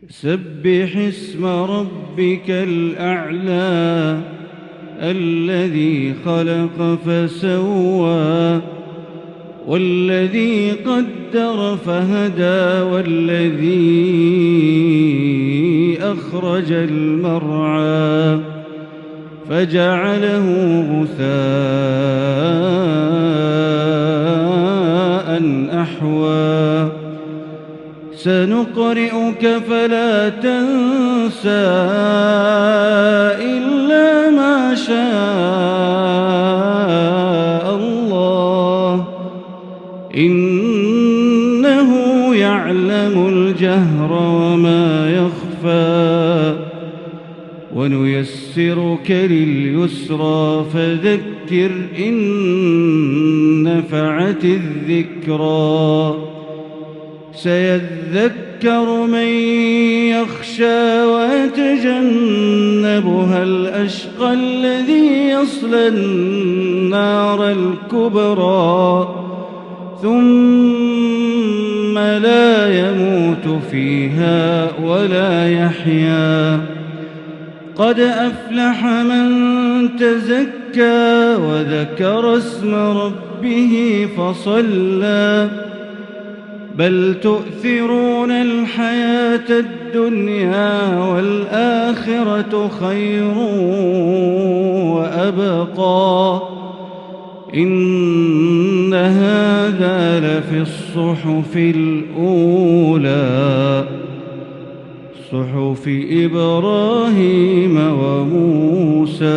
سبح اسم ربك الأعلى الذي خلق فسوى والذي قدر فهدى والذي أخرج المرعى فجعله غثاء أحوى سنقرئك فلا تنسى إلا ما شاء الله إنه يعلم الجهر وما يخفى ونيسرك لليسرى فذكر إن نفعت الذكرى سيذكر من يخشى ويتجنبها الأشقى الذي يصلى النار الكبرى ثم لا يموت فيها ولا يحيا قد أفلح من تزكى وذكر اسم ربه فصلى بل تؤثرون الحياة الدنيا والآخرة خير وأبقى إن هذا لفي الصحف الأولى صحف إبراهيم وموسى